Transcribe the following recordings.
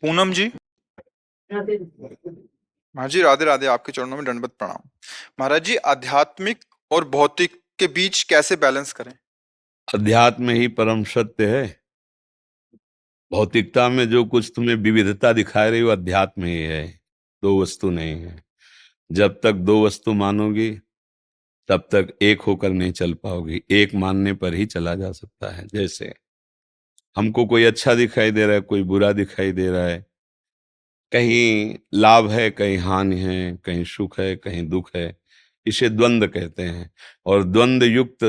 पूनम जी। हाँ जी, राधे राधे। आपके चरणों में दंडवत प्रणाम। महाराज जी, आध्यात्मिक और भौतिक के बीच कैसे बैलेंस करें? अध्यात्म ही परम सत्य है। भौतिकता में जो कुछ तुम्हें विविधता दिखाई रही वो अध्यात्म ही है, दो वस्तु नहीं है। जब तक दो वस्तु मानोगी तब तक एक होकर नहीं चल पाओगी। एक मानने पर ही चला जा सकता है। जैसे हमको कोई अच्छा दिखाई दे रहा है, कोई बुरा दिखाई दे रहा है, कहीं लाभ है कहीं हानि है, कहीं सुख है कहीं दुख है। इसे द्वंद्व कहते हैं। और द्वंद्व युक्त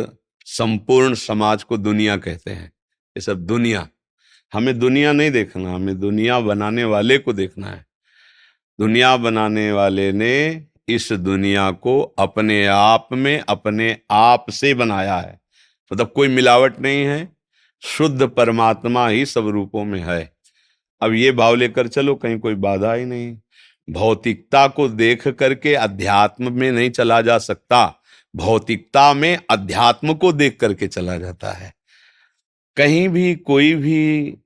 संपूर्ण समाज को दुनिया कहते हैं। ये सब दुनिया। हमें दुनिया नहीं देखना, हमें दुनिया बनाने वाले को देखना है। दुनिया बनाने वाले ने इस दुनिया को अपने आप में अपने आप से बनाया है। मतलब कोई मिलावट नहीं है, शुद्ध परमात्मा ही सब रूपों में है। अब ये भाव लेकर चलो, कहीं कोई बाधा ही नहीं। भौतिकता को देख करके अध्यात्म में नहीं चला जा सकता, भौतिकता में अध्यात्म को देख करके चला जाता है। कहीं भी कोई भी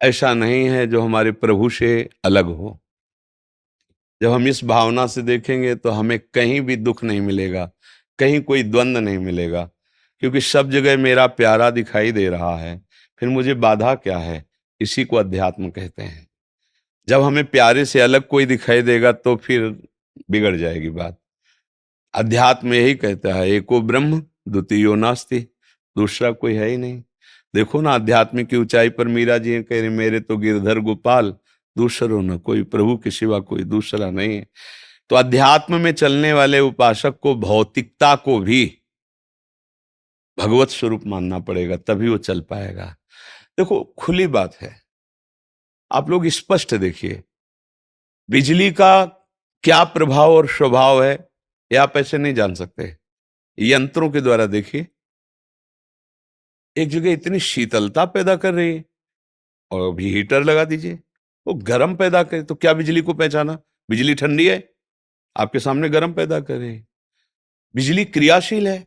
ऐसा नहीं है जो हमारे प्रभु से अलग हो। जब हम इस भावना से देखेंगे तो हमें कहीं भी दुख नहीं मिलेगा, कहीं कोई द्वंद्व नहीं मिलेगा, क्योंकि सब जगह मेरा प्यारा दिखाई दे रहा है। फिर मुझे बाधा क्या है? इसी को अध्यात्म कहते हैं। जब हमें प्यारे से अलग कोई दिखाई देगा तो फिर बिगड़ जाएगी बात। अध्यात्म यही कहता है, एको ब्रह्म द्वितीयो नास्ति, दूसरा कोई है ही नहीं। देखो ना, आध्यात्मिक की ऊंचाई पर मीरा जी कह रहे, मेरे तो गिरधर गोपाल, दूसरो न कोई, प्रभु के सिवा कोई दूसरा नहीं है। तो अध्यात्म में चलने वाले उपासक को भौतिकता को भी भगवत स्वरूप मानना पड़ेगा, तभी वो चल पाएगा। देखो, खुली बात है, आप लोग स्पष्ट देखिए, बिजली का क्या प्रभाव और स्वभाव है ये आप ऐसे नहीं जान सकते। यंत्रों के द्वारा देखिए, एक जगह इतनी शीतलता पैदा कर रही है, और अभी हीटर लगा दीजिए, वो गर्म पैदा करे। तो क्या बिजली को पहचाना? बिजली ठंडी है, आपके सामने गर्म पैदा कर रही है। बिजली क्रियाशील है,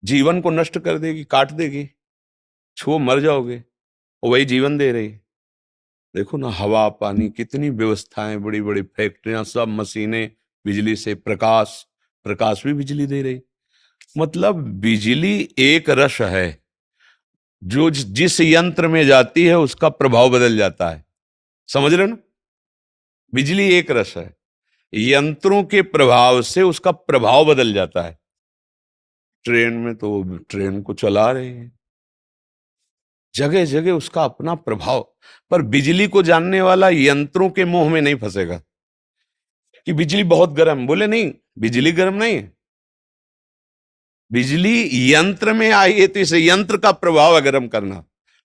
जीवन को नष्ट कर देगी, काट देगी, छुओ मर जाओगे, और वही जीवन दे रही है। देखो ना, हवा पानी कितनी व्यवस्थाएं, बड़ी बड़ी फैक्ट्रियां, सब मशीनें बिजली से, प्रकाश, प्रकाश भी बिजली दे रही। मतलब बिजली एक रस है, जो जिस यंत्र में जाती है उसका प्रभाव बदल जाता है। समझ रहे हो ना? बिजली एक रस है, यंत्रों के प्रभाव से उसका प्रभाव बदल जाता है। ट्रेन में तो ट्रेन को चला रहे हैं, जगह जगह उसका अपना प्रभाव। पर बिजली को जानने वाला यंत्रों के मोह में नहीं फंसेगा कि बिजली बहुत गर्म। बोले नहीं, बिजली गर्म नहीं है, बिजली यंत्र में आई है तो इस यंत्र का प्रभाव गर्म करना।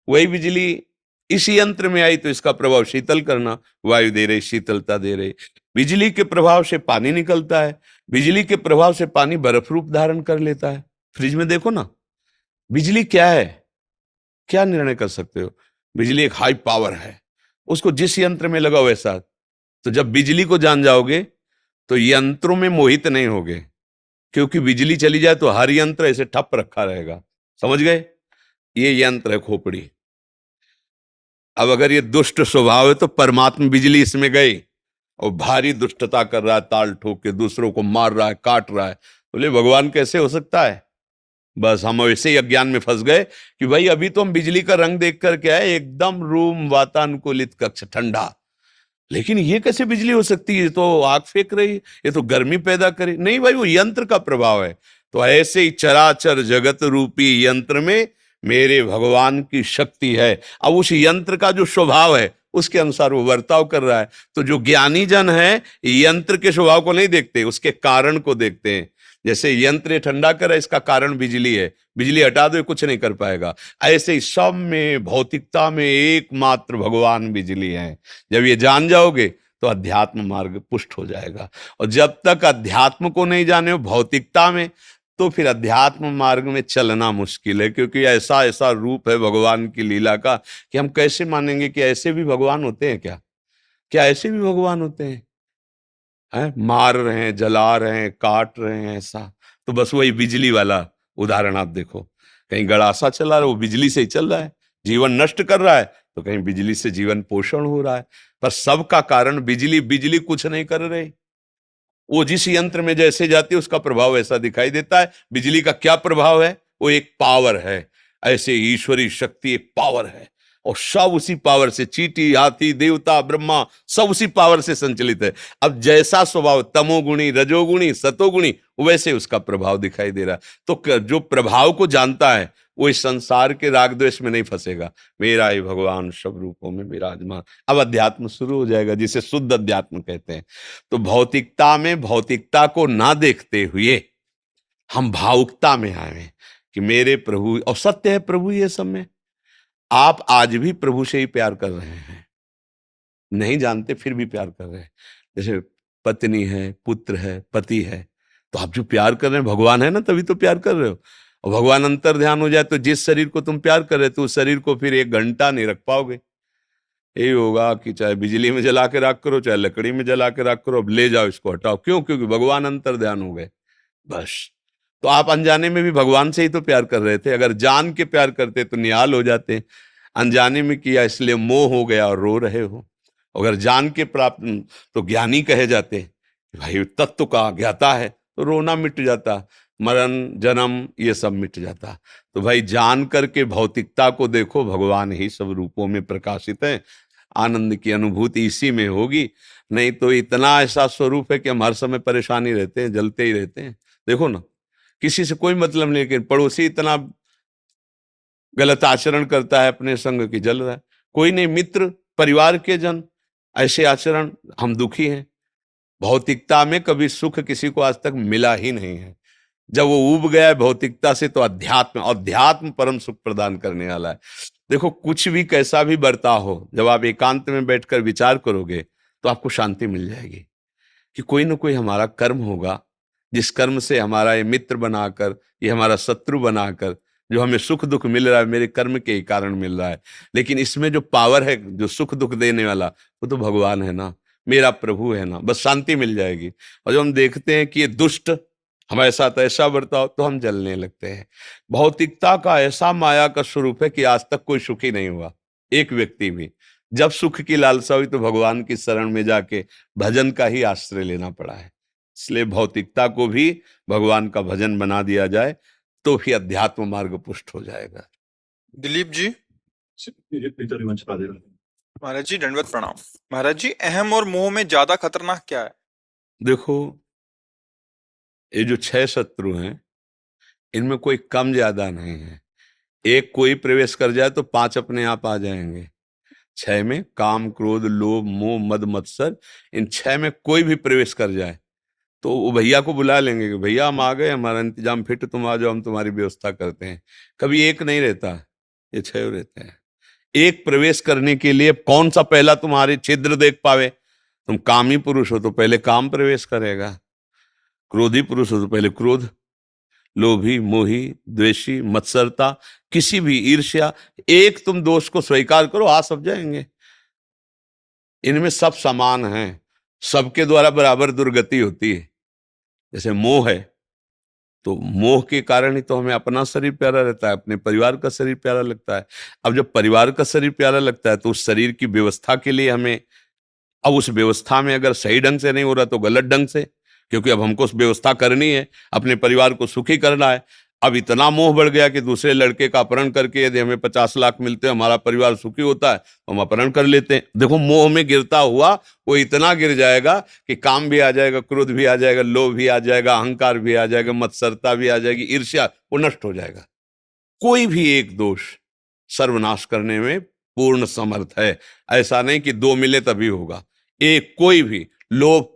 वही बिजली इस यंत्र में आई तो इसका प्रभाव शीतल करना। वायु दे रही, शीतलता दे रही। बिजली के प्रभाव से पानी निकलता है, बिजली के प्रभाव से पानी बर्फ रूप धारण कर लेता है। फ्रिज में देखो ना, बिजली क्या है, क्या निर्णय कर सकते हो? बिजली एक हाई पावर है, उसको जिस यंत्र में लगाओ वैसा। तो जब बिजली को जान जाओगे तो यंत्रों में मोहित नहीं होगे, क्योंकि बिजली चली जाए तो हर यंत्र ऐसे ठप रखा रहेगा। समझ गए? ये यंत्र है खोपड़ी। अब अगर ये दुष्ट स्वभाव है तो परमात्मा बिजली इसमें गई और भारी दुष्टता कर रहा है, ताल ठोक के दूसरों को मार रहा है, काट रहा है। बोले भगवान कैसे हो सकता है? बस हम वैसे ही अज्ञान में फंस गए कि भाई अभी तो हम बिजली का रंग देख करके आए, एकदम रूम वातानुकूलित कक्ष ठंडा, लेकिन ये कैसे बिजली हो सकती है? ये तो आग फेंक रही, ये तो गर्मी पैदा करे। नहीं भाई, वो यंत्र का प्रभाव है। तो ऐसे ही चराचर जगत रूपी यंत्र में मेरे भगवान की शक्ति है। अब उस यंत्र का जो स्वभाव है उसके अनुसार वो बर्ताव कर रहा है। तो जो ज्ञानी जन है यंत्र के स्वभाव को नहीं देखते, उसके कारण को देखते हैं। जैसे यंत्र ठंडा कर, इसका कारण बिजली है, बिजली हटा दो कुछ नहीं कर पाएगा। ऐसे ही सब में, भौतिकता में एकमात्र भगवान बिजली है। जब ये जान जाओगे तो अध्यात्म मार्ग पुष्ट हो जाएगा। और जब तक अध्यात्म को नहीं जाने हो भौतिकता में, तो फिर अध्यात्म मार्ग में चलना मुश्किल है। क्योंकि ऐसा ऐसा रूप है भगवान की लीला का कि हम कैसे मानेंगे कि ऐसे भी भगवान होते हैं? क्या क्या ऐसे भी भगवान होते हैं? मार रहे हैं, जला रहे हैं, काट रहे हैं, ऐसा। तो बस वही बिजली वाला उदाहरण आप देखो, कहीं गड़ासा चला रहा है, वो बिजली से ही चल रहा है। जीवन नष्ट कर रहा है तो कहीं बिजली से जीवन पोषण हो रहा है। पर सबका कारण बिजली, बिजली कुछ नहीं कर रही। वो जिस यंत्र में जैसे जाती है उसका प्रभाव ऐसा दिखाई देता है। बिजली का क्या प्रभाव है? वो एक पावर है। ऐसे ईश्वरी शक्ति एक पावर है और सब उसी पावर से, चींटी, हाथी, देवता, ब्रह्मा, सब उसी पावर से संचलित है। अब जैसा स्वभाव तमोगुणी, रजोगुणी, सतोगुणी, वैसे उसका प्रभाव दिखाई दे रहा है। तो जो प्रभाव को जानता है वो इस संसार के राग द्वेष में नहीं फंसेगा। मेरा ही भगवान सब रूपों में विराजमान। अब अध्यात्म शुरू हो जाएगा, जिसे शुद्ध अध्यात्म कहते हैं। तो भौतिकता में भौतिकता को ना देखते हुए हम भावुकता में आए कि मेरे प्रभु, और सत्य है प्रभु ये सब में। आप आज भी प्रभु से ही प्यार कर रहे हैं, नहीं जानते फिर भी प्यार कर रहे हैं। जैसे पत्नी है, पुत्र है, पति है, तो आप जो प्यार कर रहे हैं भगवान है ना, तभी तो प्यार कर रहे हो। और भगवान अंतर ध्यान हो जाए तो जिस शरीर को तुम प्यार कर रहे हो उस शरीर को फिर 1 घंटा नहीं रख पाओगे। यही होगा कि चाहे बिजली में जला के राख करो, चाहे लकड़ी में जला के राख करो, अब ले जाओ इसको हटाओ। क्यों? क्योंकि भगवान अंतर ध्यान हो गए बस। तो आप अनजाने में भी भगवान से ही तो प्यार कर रहे थे। अगर जान के प्यार करते तो निहाल हो जाते। अनजाने में किया इसलिए मोह हो गया और रो रहे हो। अगर जान के प्राप्त तो ज्ञानी कहे जाते। भाई तत्व का ज्ञाता है तो रोना मिट जाता, मरण जन्म ये सब मिट जाता। तो भाई जान करके भौतिकता को देखो, भगवान ही सब रूपों में प्रकाशित है। आनंद की अनुभूति इसी में होगी। नहीं तो इतना ऐसा स्वरूप है कि हम हर समय परेशानी रहते हैं, जलते ही रहते हैं। देखो ना, किसी से कोई मतलब नहीं, लेकिन पड़ोसी इतना गलत आचरण करता है अपने संग की जल रहा है। कोई नहीं, मित्र, परिवार के जन, ऐसे आचरण, हम दुखी हैं। भौतिकता में कभी सुख किसी को आज तक मिला ही नहीं है। जब वो उब गया है भौतिकता से तो अध्यात्म, अध्यात्म परम सुख प्रदान करने वाला है। देखो कुछ भी कैसा भी बर्ताव हो, जब आप एकांत में बैठकर विचार करोगे तो आपको शांति मिल जाएगी कि कोई ना कोई हमारा कर्म होगा, जिस कर्म से हमारा ये मित्र बनाकर, ये हमारा शत्रु बनाकर जो हमें सुख दुख मिल रहा है, मेरे कर्म के ही कारण मिल रहा है। लेकिन इसमें जो पावर है, जो सुख दुख देने वाला, वो तो भगवान है ना, मेरा प्रभु है ना, बस शांति मिल जाएगी। और जब हम देखते हैं कि ये दुष्ट हमारे साथ ऐसा बर्ताव, तो हम जलने लगते हैं। भौतिकता का ऐसा माया का स्वरूप है कि आज तक कोई सुखी नहीं हुआ, एक व्यक्ति भी। जब सुख की लालसा हुई तो भगवान की शरण में जाके भजन का ही आश्रय लेना पड़ा है। इसलिए भौतिकता को भी भगवान का भजन बना दिया जाए तो भी अध्यात्म मार्ग पुष्ट हो जाएगा। दिलीप जी। महाराज जी दंडवत प्रणाम। महाराज जी, अहम और मोह में ज्यादा खतरनाक क्या है? देखो, ये जो 6 शत्रु हैं, इनमें कोई कम ज्यादा नहीं है। एक कोई प्रवेश कर जाए तो 5 अपने आप आ जाएंगे। 6 में काम, क्रोध, लोभ, मोह, मद, मत्सर, इन 6 में कोई भी प्रवेश कर जाए तो वो भैया को बुला लेंगे कि भैया हम आ गए, हमारा इंतजाम फिट, तुम आ जाओ, हम तुम्हारी व्यवस्था करते हैं। कभी एक नहीं रहता, ये 6 रहते हैं। एक प्रवेश करने के लिए कौन सा पहला तुम्हारे छिद्र देख पावे? तुम कामी पुरुष हो तो पहले काम प्रवेश करेगा, क्रोधी पुरुष हो तो पहले क्रोध, लोभी, मोही, द्वेषी, मत्सरता, किसी भी ईर्ष्या, एक तुम दोष को स्वीकार करो, आ सब जाएंगे। इनमें सब समान हैं, सबके द्वारा बराबर दुर्गति होती है। जैसे मोह है तो मोह के कारण ही तो हमें अपना शरीर प्यारा रहता है, अपने परिवार का शरीर प्यारा लगता है। अब जब परिवार का शरीर प्यारा लगता है तो उस शरीर की व्यवस्था के लिए हमें, अब उस व्यवस्था में अगर सही ढंग से नहीं हो रहा तो गलत ढंग से, क्योंकि अब हमको उस व्यवस्था करनी है, अपने परिवार को सुखी करना है। अब इतना मोह बढ़ गया कि दूसरे लड़के का अपहरण करके यदि हमें 50 लाख मिलते हैं, हमारा परिवार सुखी होता है, तो हम अपहरण कर लेते हैं। देखो, मोह में गिरता हुआ वो इतना गिर जाएगा कि काम भी आ जाएगा, क्रोध भी आ जाएगा, लोभ भी आ जाएगा, अहंकार भी आ जाएगा, मत्सरता भी आ जाएगी, ईर्ष्या, वो नष्ट हो जाएगा। कोई भी एक दोष सर्वनाश करने में पूर्ण समर्थ है। ऐसा नहीं कि 2 मिले तभी होगा। एक कोई भी लोभ,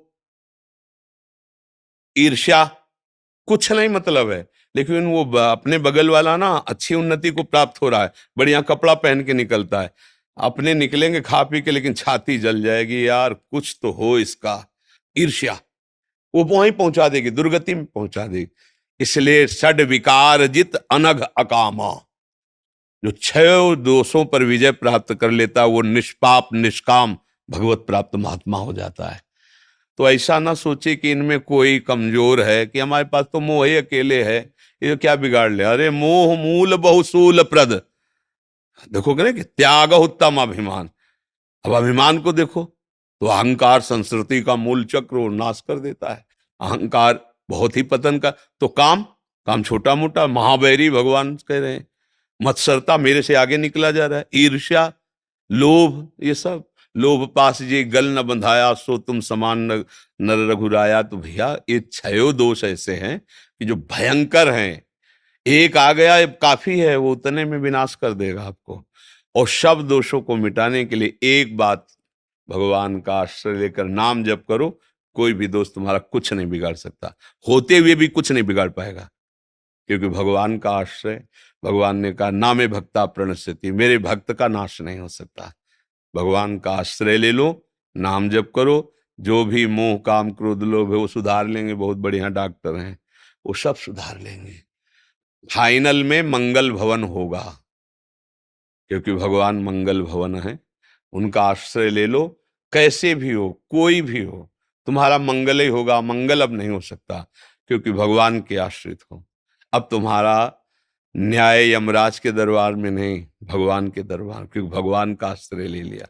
ईर्ष्या, कुछ नहीं मतलब है। लेकिन वो अपने बगल वाला ना अच्छी उन्नति को प्राप्त हो रहा है, बढ़िया कपड़ा पहन के निकलता है, अपने निकलेंगे खा पी के, लेकिन छाती जल जाएगी, यार कुछ तो हो इसका। ईर्ष्या वो वहीं पहुंचा देगी, दुर्गति में पहुंचा देगी। इसलिए षड विकार जित अनघ अकामा, जो 6 दोषों पर विजय प्राप्त कर लेता है वो निष्पाप निष्काम भगवत प्राप्त महात्मा हो जाता है। तो ऐसा ना सोचे कि इनमें कोई कमजोर है, कि हमारे पास तो मोह ही अकेले है, ये क्या बिगाड़ ले। अरे मोह मूल बहुसूल प्रद, देखोगे ना कि त्याग उत्तम अभिमान। अब अभिमान को देखो तो अहंकार संस्कृति का मूल चक्र और नाश कर देता है। अहंकार बहुत ही पतन का। तो काम, काम छोटा मोटा महावैरी भगवान कह रहे हैं। मत्सरता, मेरे से आगे निकला जा रहा है। ईर्ष्या, लोभ, ये सब। लोभ पास जे गल न बंधाया, सो तुम समान नर रघुराया। तो भैया ये छयो दोष ऐसे हैं कि जो भयंकर हैं। एक आ गया, अब काफी है, वो उतने में विनाश कर देगा आपको। और सब दोषों को मिटाने के लिए एक बात, भगवान का आश्रय लेकर नाम जप करो। कोई भी दोस्त तुम्हारा कुछ नहीं बिगाड़ सकता, होते हुए भी कुछ नहीं बिगाड़ पाएगा। क्योंकि भगवान का आश्रय, भगवान ने कहा नामे भक्ता प्रणश्यति, मेरे भक्त का नाश नहीं हो सकता। भगवान का आश्रय ले लो, नाम जप करो। जो भी मोह काम क्रोध लोभ है वो सुधार लेंगे। बहुत बढ़िया डॉक्टर हैं, वो सब सुधार लेंगे। फाइनल में मंगल भवन होगा, क्योंकि भगवान मंगल भवन है। उनका आश्रय ले लो। कैसे भी हो, कोई भी हो, तुम्हारा मंगल ही होगा। मंगल अब नहीं हो सकता, क्योंकि भगवान के आश्रित हो। अब तुम्हारा न्याय यमराज के दरबार में नहीं, भगवान के दरबार, क्योंकि भगवान का आश्रय ले लिया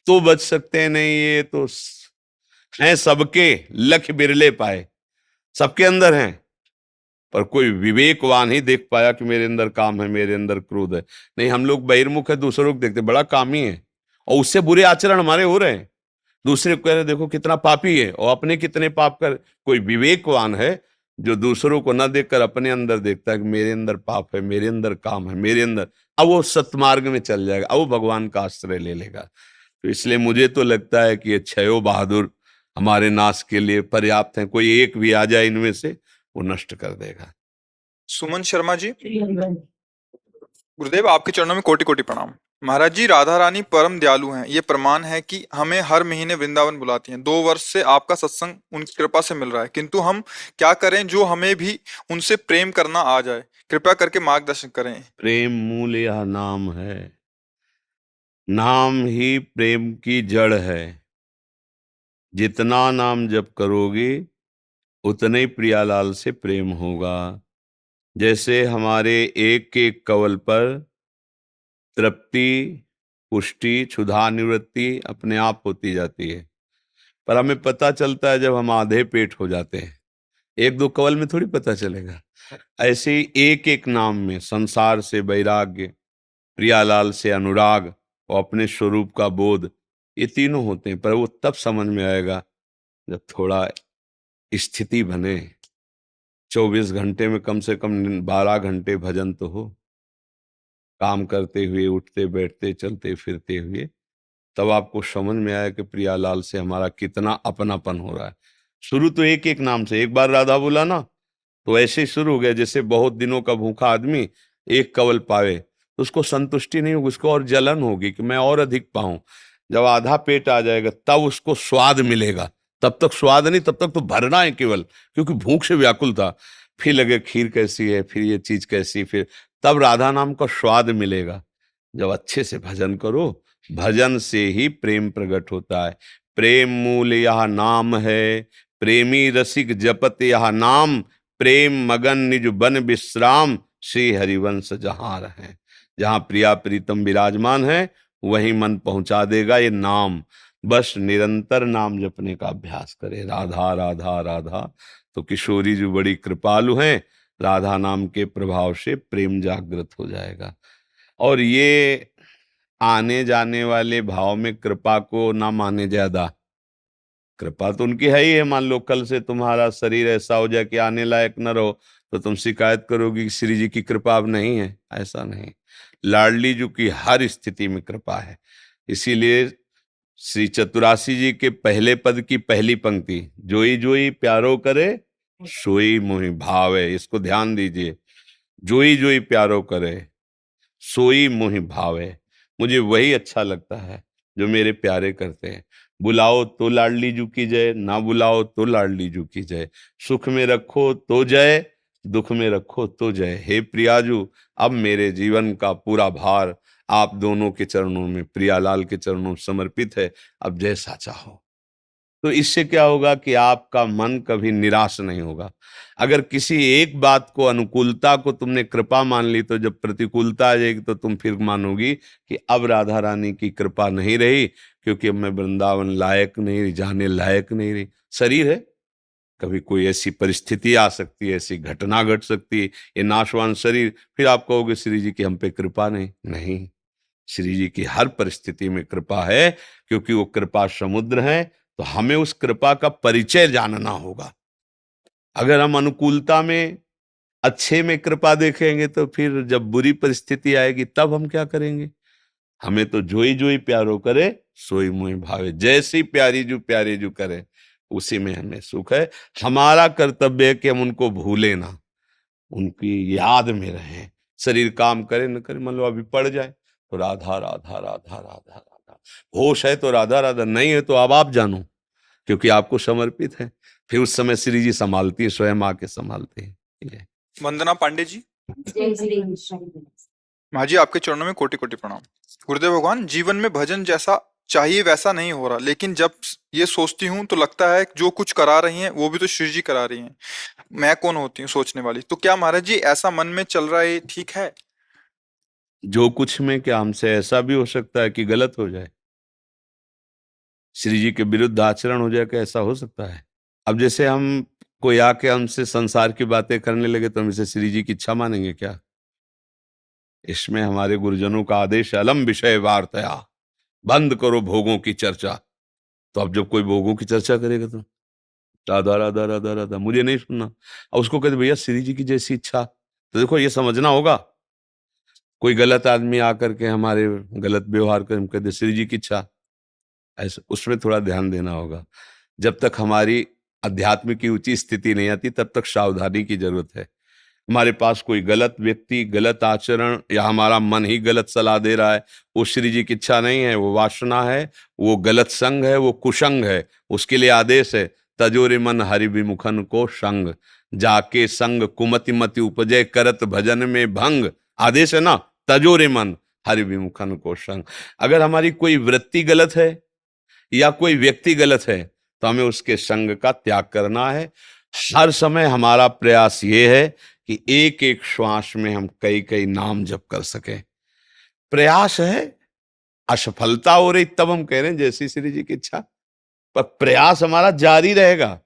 तो बच सकते हैं। नहीं, ये तो हैं सबके, लख बिरले पाए। सबके अंदर हैं, पर कोई विवेकवान ही देख पाया कि मेरे अंदर काम है, मेरे अंदर क्रोध है। नहीं, हम लोग बहिर्मुख है, दूसरों को देखते बड़ा कामी है, और उससे बुरे आचरण हमारे हो रहे हैं। दूसरे को कह रहे देखो कितना पापी है, और अपने कितने पाप कर। कोई विवेकवान है जो दूसरों को न देखकर अपने अंदर देखता है कि मेरे अंदर पाप है, मेरे अंदर काम है, मेरे अंदर। अब वो सत्मार्ग में चल जाएगा, अब वो भगवान का आश्रय ले लेगा। तो इसलिए मुझे तो लगता है कि ये छयो बहादुर हमारे नाश के लिए पर्याप्त हैं। कोई एक भी आ जाए इनमें से, वो नष्ट कर देगा। सुमन शर्मा जी, गुरुदेव आपके चरणों में कोटि कोटि प्रणाम। महाराज जी, राधा रानी परम दयालु हैं, ये प्रमाण है कि हमें हर महीने वृंदावन बुलाती हैं। 2 वर्ष से आपका सत्संग उनकी कृपा से मिल रहा है, किंतु हम क्या करें जो हमें भी उनसे प्रेम करना आ जाए? कृपया करके मार्गदर्शन करें। प्रेम मूल यह नाम है, नाम ही प्रेम की जड़ है। जितना नाम जप करोगे उतने ही प्रियालाल से प्रेम होगा। जैसे हमारे एक एक कवल पर तृप्ति, पुष्टि, क्षुधा निवृत्ति अपने आप होती जाती है, पर हमें पता चलता है जब हम आधे पेट हो जाते हैं। एक दो कवल में थोड़ी पता चलेगा। ऐसे ही एक एक नाम में संसार से वैराग्य, प्रियालाल से अनुराग और अपने स्वरूप का बोध, ये तीनों होते हैं। पर वो तब समझ में आएगा जब थोड़ा स्थिति बने। 24 घंटे में कम से कम 12 घंटे भजन तो हो, काम करते हुए, उठते बैठते चलते फिरते हुए। तब आपको समझ में आया कि प्रियालाल से हमारा कितना अपनापन हो रहा है। शुरू तो एक एक नाम से, एक बार राधा बोला ना तो ऐसे ही शुरू हो गया। जैसे बहुत दिनों का भूखा आदमी एक कवल पावे तो उसको संतुष्टि नहीं होगी, उसको और जलन होगी कि मैं और अधिक पाऊं। जब आधा पेट आ जाएगा तब उसको स्वाद मिलेगा। तब तक स्वाद नहीं, तब तक तो भरना है केवल, क्योंकि भूख से व्याकुल था। फिर लगे खीर कैसी है, फिर ये चीज कैसी, फिर तब राधा नाम का स्वाद मिलेगा। जब अच्छे से भजन करो, भजन से ही प्रेम प्रकट होता है। प्रेम मूल यह नाम है, प्रेमी रसिक जपत यह नाम। प्रेम मगन निज बन विश्राम, श्री हरिवंश जहां रहे। जहां प्रिया प्रीतम विराजमान है वहीं मन पहुंचा देगा ये नाम। बस निरंतर नाम जपने का अभ्यास करें, राधा राधा राधा। तो किशोरी जी बड़ी कृपालु हैं, राधा नाम के प्रभाव से प्रेम जागृत हो जाएगा। और ये आने जाने वाले भाव में कृपा को ना माने ज्यादा। कृपा तो उनकी है ही है। मान लो कल से तुम्हारा शरीर ऐसा हो जाए कि आने लायक न रहो, तो तुम शिकायत करोगी कि श्री जी की कृपा अब नहीं है। ऐसा नहीं, लाडली जी की हर स्थिति में कृपा है। इसीलिए श्री चतुरासी जी के पहले पद की पहली पंक्ति, जोई जोई प्यारो करे सोई मोहि भावे। इसको ध्यान दीजिए, जोई जोई प्यारो करे सोई मोहि भावे। मुझे वही अच्छा लगता है जो मेरे प्यारे करते हैं। बुलाओ तो लाडली जू की जय, ना बुलाओ तो लाडली जू की जय। सुख में रखो तो जय, दुख में रखो तो जय। हे प्रियाजू, अब मेरे जीवन का पूरा भार आप दोनों के चरणों में, प्रियालाल के चरणों में समर्पित है। अब जैसा चाहो। तो इससे क्या होगा कि आपका मन कभी निराश नहीं होगा। अगर किसी एक बात को, अनुकूलता को तुमने कृपा मान ली, तो जब प्रतिकूलता आ जाएगी तो तुम फिर मानोगी कि अब राधा रानी की कृपा नहीं रही, क्योंकि अब मैं वृंदावन लायक नहीं रही, जाने लायक नहीं रही। शरीर है, कभी कोई ऐसी परिस्थिति आ सकती है, ऐसी घटना घट सकती है, ये नाशवान शरीर, फिर आप कहोगे श्री जी की हम पे कृपा नहीं। नहीं, श्री जी की हर परिस्थिति में कृपा है, क्योंकि वो कृपा समुद्र है। तो हमें उस कृपा का परिचय जानना होगा। अगर हम अनुकूलता में, अच्छे में कृपा देखेंगे, तो फिर जब बुरी परिस्थिति आएगी तब हम क्या करेंगे? हमें तो जोई जोई प्यारो करे, सोई मोहि भावे। जैसी प्यारी जो प्यारे जो करे, उसी में हमें सुख है। हमारा कर्तव्य है कि हम उनको भूले ना, उनकी याद में रहें। शरीर काम करे न करे, मान लो अभी पड़ जाए तो राधा राधा राधा राधा राधा, होश है तो राधा राधा, नहीं है तो अब आप जानो, क्योंकि आपको समर्पित है। फिर उस समय श्री जी संभालती है, स्वयं आके संभालती है। ये वंदना पांडे जी। जय श्री कृष्ण। महाराज जी, आपके चरणों में कोटि कोटि प्रणाम। गुरुदेव भगवान, जीवन में भजन जैसा चाहिए वैसा नहीं हो रहा, लेकिन जब ये सोचती हूँ तो लगता है कि जो कुछ करा रही हैं वो भी तो श्री जी करा रही हैं, मैं कौन होती हूँ सोचने वाली। तो क्या महाराज जी ऐसा मन में चल रहा है, ये ठीक है? जो कुछ में क्या, हमसे ऐसा भी हो सकता है कि गलत हो जाए, श्री जी के विरुद्ध आचरण हो जाए, कि ऐसा हो सकता है। अब जैसे हम, कोई आके हमसे संसार की बातें करने लगे तो हम इसे श्री जी की इच्छा मानेंगे क्या? इसमें हमारे गुरुजनों का आदेश है, अलम विषय वार्तया, बंद करो भोगों की चर्चा। तो अब जब कोई भोगों की चर्चा करेगा तो राधा राधा राधा राधा, मुझे नहीं सुनना। और उसको कहते भैया श्री जी की जैसी इच्छा, तो देखो ये समझना होगा। कोई गलत आदमी आकर के हमारे गलत व्यवहार कर, हम कहते श्री जी की इच्छा, ऐसे उसमें थोड़ा ध्यान देना होगा। जब तक हमारी अध्यात्म की ऊंची स्थिति नहीं आती, तब तक सावधानी की जरूरत है। हमारे पास कोई गलत व्यक्ति, गलत आचरण, या हमारा मन ही गलत सलाह दे रहा है, वो श्री जी की इच्छा नहीं है, वो वासना है, वो गलत संग है, वो कुसंग है। उसके लिए आदेश है, तजोरे मन हरि विमुखन को संग, जाके संग कुमति मति उपजय करत भजन में भंग। आदेश है ना, तजोरे मन हरि विमुखन को संग। अगर हमारी कोई वृत्ति गलत है या कोई व्यक्ति गलत है, तो हमें उसके संग का त्याग करना है। हर समय हमारा प्रयास ये है कि एक एक श्वास में हम कई कई नाम जप कर सकें। प्रयास है, असफलता हो रही तब हम कह रहे हैं जैसी श्री जी की इच्छा, पर प्रयास हमारा जारी रहेगा।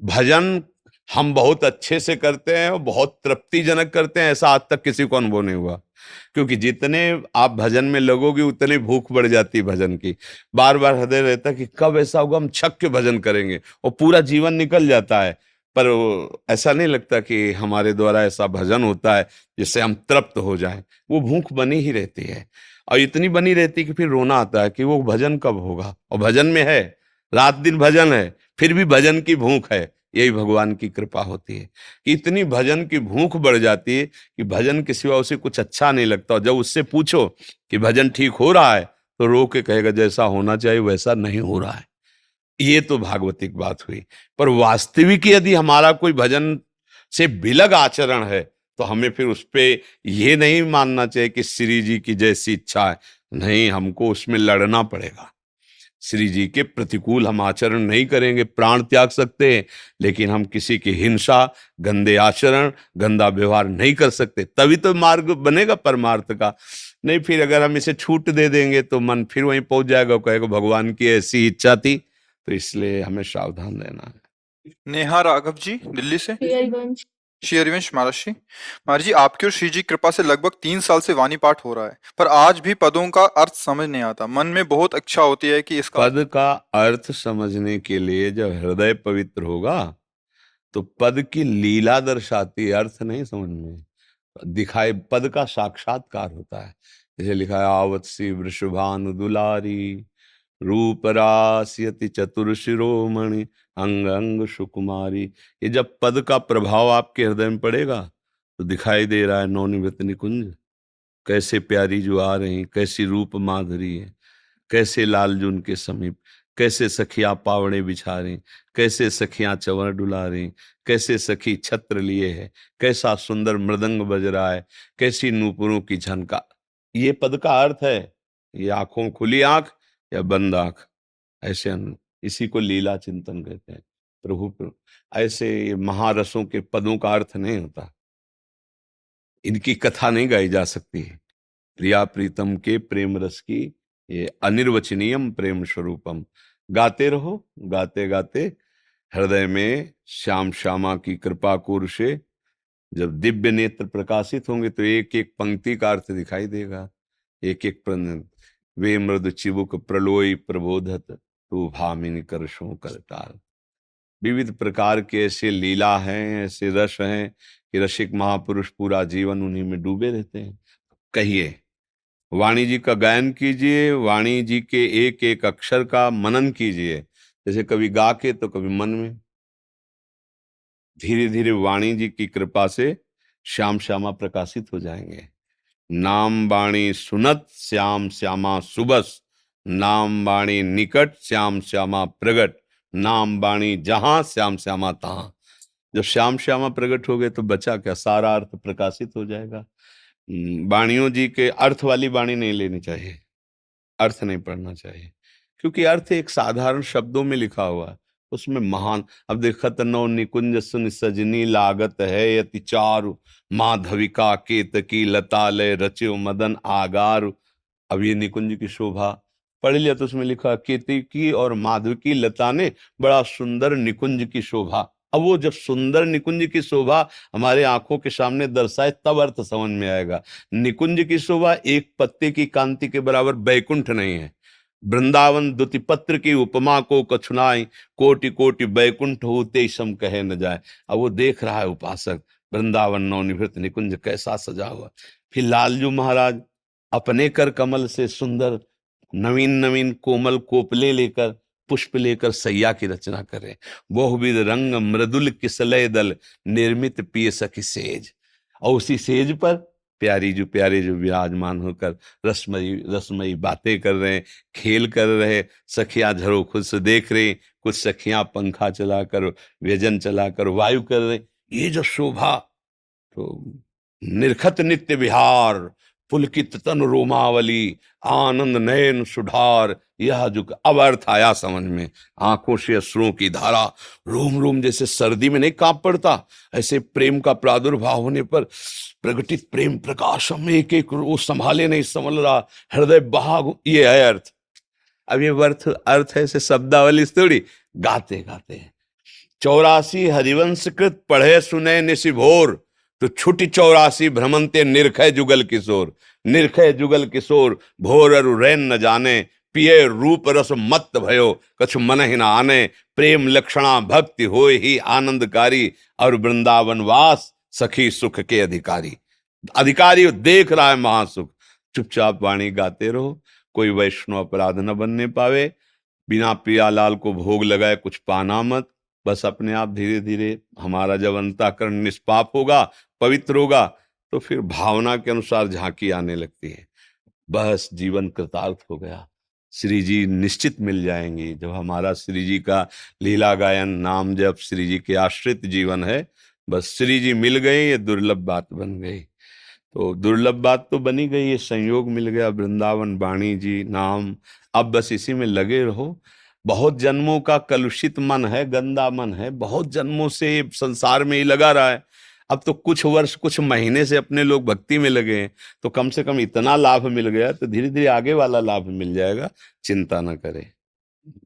भजन हम बहुत अच्छे से करते हैं और बहुत तृप्तिजनक करते हैं, ऐसा आज तक किसी को अनुभव नहीं हुआ। क्योंकि जितने आप भजन में लगोगे, उतनी भूख बढ़ जाती है भजन की। बार बार हृदय रहता है कि कब ऐसा होगा हम छक के भजन करेंगे, और पूरा जीवन निकल जाता है, पर ऐसा नहीं लगता कि हमारे द्वारा ऐसा भजन होता है जिससे हम तृप्त हो जाएं। वो भूख बनी ही रहती है, और इतनी बनी रहती है कि फिर रोना आता है कि वो भजन कब होगा। और भजन में है, रात दिन भजन है, फिर भी भजन की भूख है। यही भगवान की कृपा होती है कि इतनी भजन की भूख बढ़ जाती है कि भजन के सिवा उसे कुछ अच्छा नहीं लगता। और जब उससे पूछो कि भजन ठीक हो रहा है, तो रो के कहेगा जैसा होना चाहिए वैसा नहीं हो रहा है। ये तो भागवतिक बात हुई। पर वास्तविक यदि हमारा कोई भजन से विलग आचरण है, तो हमें फिर उस पे ये नहीं मानना चाहिए कि श्री जी की जैसी इच्छा है। नहीं, हमको उसमें लड़ना पड़ेगा। श्री जी के प्रतिकूल हम आचरण नहीं करेंगे, प्राण त्याग सकते हैं, लेकिन हम किसी की हिंसा, गंदे आचरण, गंदा व्यवहार नहीं कर सकते। तभी तो मार्ग बनेगा परमार्थ का। नहीं, फिर अगर हम इसे छूट दे देंगे तो मन फिर वहीं पहुंच जाएगा, कहेगा भगवान की ऐसी इच्छा थी। तो इसलिए हमें सावधान रहना है। नेहा राघव जी, दिल्ली से। हरिवंश। श्री हरिवंश महाराज जी, आपकी और श्री जी कृपा से लगभग 3 साल से वाणी पाठ हो रहा है, पर आज भी पदों का अर्थ समझ नहीं आता। मन में बहुत इच्छा होती है कि इसका पद का अर्थ समझने के लिए जब हृदय पवित्र होगा, तो पद की लीला दर्शाती है, अर्थ नहीं समझ में दिखाए। पद का साक्षात्कार होता है। जैसे लिखा है, आवत सी वृषभानु दुलारी, रूप राशि अति चतुर शिरोमणि, अंग अंग सुकुमारी। ये जब पद का प्रभाव आपके हृदय में पड़ेगा, तो दिखाई दे रहा है नौनिवृत निकुंज, कैसे प्यारी जो आ रही, कैसी रूप माधुरी है, कैसे लालजून के समीप, कैसे सखियां पावड़े बिछा रही, कैसे सखियां चंवर डुला रही, कैसे सखी छत्र लिए है, कैसा सुंदर मृदंग बज रहा है, कैसी नूपुरों की झनका। ये पद का अर्थ है। ये आंखों खुली आंख या बंद आंख, ऐसे इसी को लीला चिंतन कहते हैं। ऐसे महारसों के पदों का अर्थ नहीं होता, इनकी कथा नहीं गाई जा सकती है। प्रिया प्रीतम के प्रेम रस की ये अनिर्वचनीयम प्रेम स्वरूपम। गाते रहो, गाते गाते हृदय में श्याम श्यामा की कृपा कोर से जब दिव्य नेत्र प्रकाशित होंगे तो एक एक पंक्ति का अर्थ दिखाई देगा। एक एक वे मृदु चिबुक प्रलोई प्रबोधत तू भामिनी करशों करताल। विविध प्रकार के ऐसे लीला हैं, ऐसे रस हैं कि रसिक महापुरुष पूरा जीवन उन्हीं में डूबे रहते हैं। कहिए, वाणी जी का गायन कीजिए, वाणी जी के एक एक अक्षर का मनन कीजिए, जैसे कभी गा के तो कभी मन में। धीरे धीरे वाणी जी की कृपा से श्याम श्यामा प्रकाशित हो जाएंगे। नाम वाणी सुनत श्याम श्यामा सुबस, नाम वाणी निकट श्याम श्यामा प्रगट, नाम वाणी जहां श्याम श्यामा तहां। जब श्याम श्यामा प्रकट हो गए तो बचा क्या, सारा अर्थ प्रकाशित हो जाएगा। वाणियों जी के अर्थ वाली वाणी नहीं लेनी चाहिए, अर्थ नहीं पढ़ना चाहिए, क्योंकि अर्थ एक साधारण शब्दों में लिखा हुआ है, उसमें महान। अब देखत नौ निकुंज सुन सजनी लागत है यति चारु, माधविका केतकी लता लय रच्यो मदन आगार। अब ये निकुंज की शोभा पढ़ लिया तो उसमें लिखा केतकी और माधविकी लता ने बड़ा सुंदर निकुंज की शोभा। अब वो जब सुंदर निकुंज की शोभा हमारे आंखों के सामने दर्शाए तब अर्थ समझ में आएगा। निकुंज की शोभा एक पत्ते की कांति के बराबर बैकुंठ नहीं है। वृंदावन दुति पत्र की उपमा को कछुनाई, कोटि कोटि बैकुंठ होते सम कहे न जाए। अब वो देख रहा है उपासक वृंदावन नवनिभृत निकुंज कैसा सजा हुआ। फिर लालजू महाराज अपने कर कमल से सुंदर नवीन नवीन कोमल कोपले लेकर पुष्प लेकर सैया की रचना करें। बहुविध रंग मृदुल किसलय दल निर्मित पिय सखी सेज। और उसी सेज पर प्यारे जो विराजमान होकर रसमयी बातें कर रहे हैं, खेल कर रहे, सखियां झरो खुद से देख रहे, कुछ सखियां पंखा चलाकर व्यजन चलाकर वायु कर रहे। ये जो शोभा, तो निर्खत नित्य विहार पुलकित तन रोमावली आनंद नयन सुधार। यह जो अब अर्थ आया समझ में, आंखों से अश्रुओं की धारा, रोम रोम जैसे सर्दी में नहीं कांप पड़ता, ऐसे प्रेम का प्रादुर्भाव होने पर प्रकटित प्रेम प्रकाश में एक एक वो संभाले नहीं संभल रहा, हृदय बहा। ये है अर्थ। अब ये अर्थ है ऐसे शब्दावली थोड़ी, गाते गाते 84 हरिवंश कृत पढ़े सुने निशिभोर, तो छुटी 84 भ्रमंते निरखय जुगल किशोर। निरखय जुगल किशोर भोर अरु रैन न जाने, पिए रूप रस मत भयो कछु मन ही न आने। प्रेम लक्षणा भक्ति होय ही आनंदकारी, और वृंदावन वास सखी सुख के अधिकारी। अधिकारी देख रहा है महासुख। चुपचाप वाणी गाते रहो, कोई वैष्णव अपराध न बनने पावे। बिना प्रियालाल को भोग लगाए कुछ पाना मत। बस अपने आप धीरे धीरे हमारा जब अंतःकरण निष्पाप होगा, पवित्र होगा, तो फिर भावना के अनुसार झांकी आने लगती है। बस जीवन कृतार्थ हो गया। श्री जी निश्चित मिल जाएंगी। जब हमारा श्री जी का लीला गायन नाम जब श्री जी के आश्रित जीवन है, बस श्री जी मिल गए, ये दुर्लभ बात बन गई। तो दुर्लभ बात तो बनी गई, ये संयोग मिल गया वृंदावन वाणी जी नाम। अब बस इसी में लगे रहो। बहुत जन्मों का कलुषित मन है, गंदा मन है, बहुत जन्मों से संसार में ही लगा रहा है। अब तो कुछ वर्ष कुछ महीने से अपने लोग भक्ति में लगे हैं, तो कम से कम इतना लाभ मिल गया, तो धीरे धीरे आगे वाला लाभ मिल जाएगा। चिंता न करें।